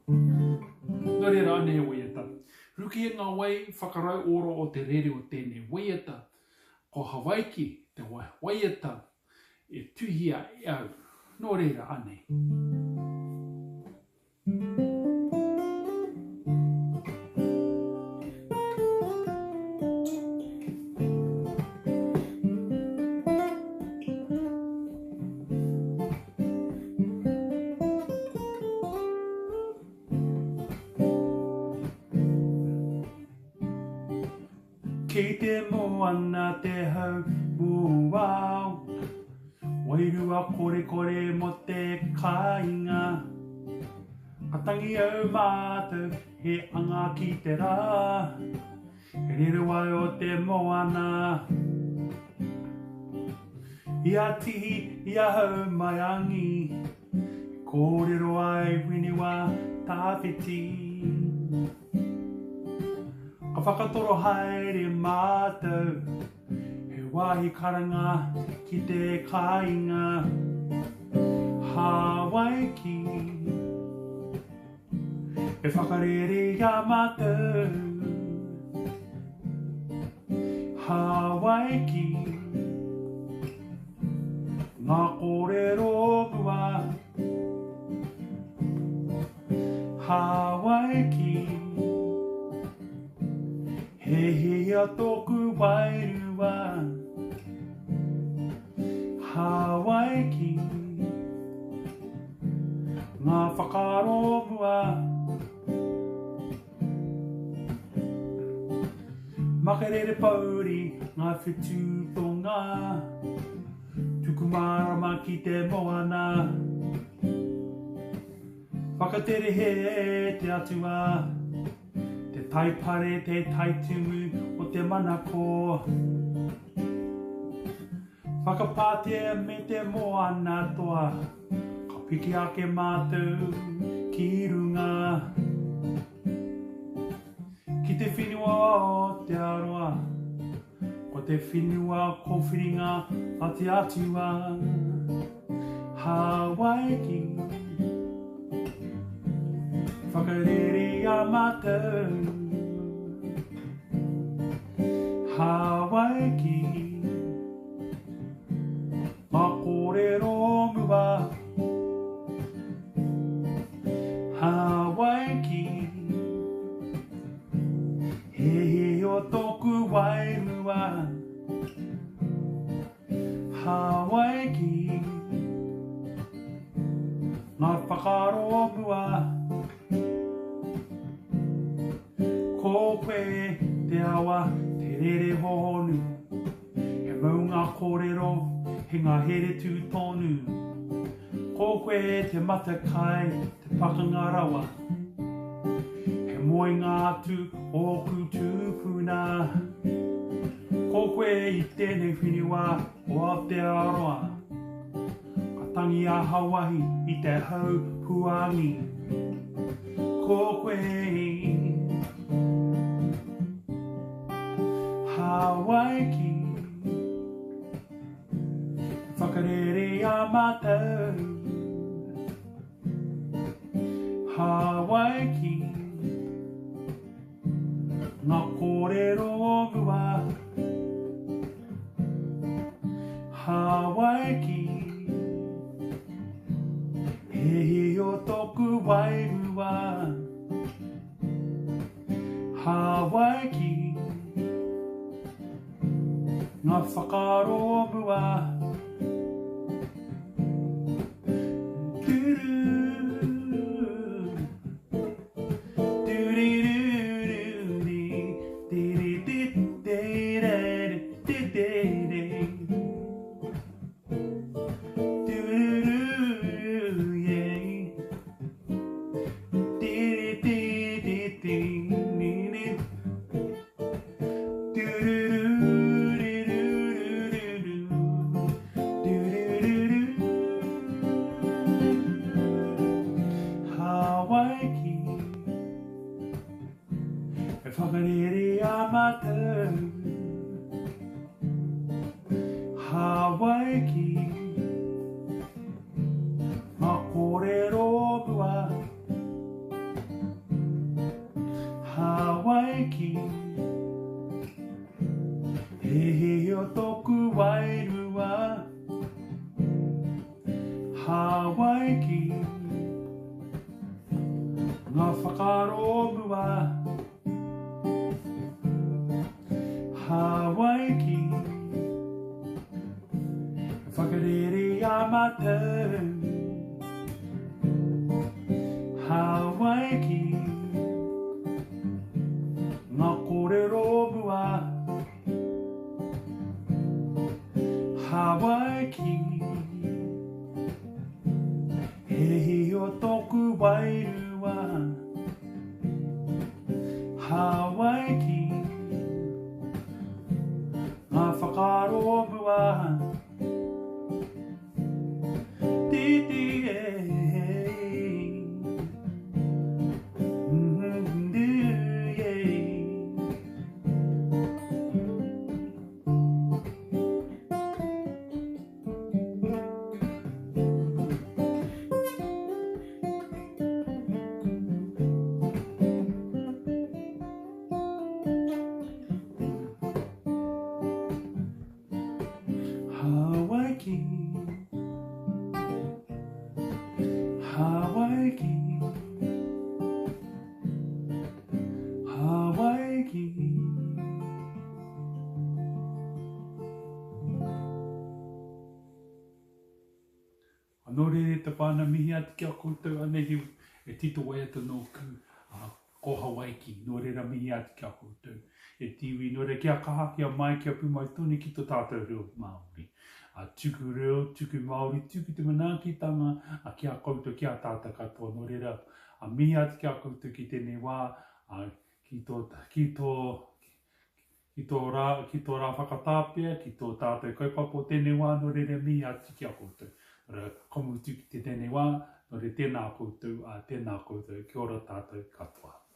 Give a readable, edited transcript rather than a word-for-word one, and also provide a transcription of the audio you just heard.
Nō reira ānei waiata. Ruki e ngā wai whakarau oro o te rere o tēnei waiata. Ko Hawaiki te waiata e tuhia e au. Nō reira ānei. Kei te moana te hau muau, wairua kore kore mo te kāinga. Atangi au mātou he anga ki te rā, he rere wai o te moana. Ia tihi, ia hau mai angi, kōrero ai winiwa tāwhiti. Ka whakatoro haere mātou, he wāhi karanga ki te kāinga. Hawaiki, e whakarere ia mātou. Hawaiki, ngā kōrero mua. Hawaiki, he hea tōku wairua. Hawaiki, ngā whakaromua. Makarere pauri ngā whitu tonga, tuku marama ki te moana. Whakatere he te atua, te taipare, te taitumu o te manako. Whakapātea me te moana toa, ka piki ake mātou ki runga. Ki te whenua o te aroa, ko te whenua kōwhiringa a te atua. Hawaiki, whakarere a mātou. Hawaiki, ngā kōrero mua. Hawaiki, he o tōku wairua. Hawaiki, ngā whakaromua. Ko koe te awa, te rere honu. He mau ngā kōrero, he ngā here tū tonu. Ko koe te matakai, te pakanga rawa. He moe ngā tu o kutupuna. Ko koe i tēnei whenua o Aotearoa. Ka tangi a Hawaii i te hau puangi. Ko koe Hawaiki, whakarere a mātou. Hawaiki, ngā kōrero mua. Hawaiki, he o tōku wairua. Hawaiki, ngā whakaromua. Whakarere a mātou. Hawaiki, ngā kōrero mua. Hawaiki he o tōku wairua Hawaiki ngā whakaromua Hawaiki whakarere a mātou Hawaiki ngā kõrero mua Hawaiki he o tōku wairua Hawaiki ngā whakaromua Titi Hawaiki Hawaiki Hawaiki Anō rere te whāna mihi ati kia koutou anehi e tito waiata nō ku ko Hawaiki nō rera mihi ati kia koutou e tiwi nō re kia kaha kia mai kia pumai tōni ki tō tātou reo Māori tuku reo, tuku Māori, tuku te manaakitanga kia koutou kia tātou katoa nō rera mihi ati kia koutou ki tēnei wā ki tō rā whakatāpea, ki tō tātou kaupapa tēnei wā nō rera mihi ati kia koutou Ora komutu ki te tēnei wā, nō re tēnā koutou, kia ora tātou katoa.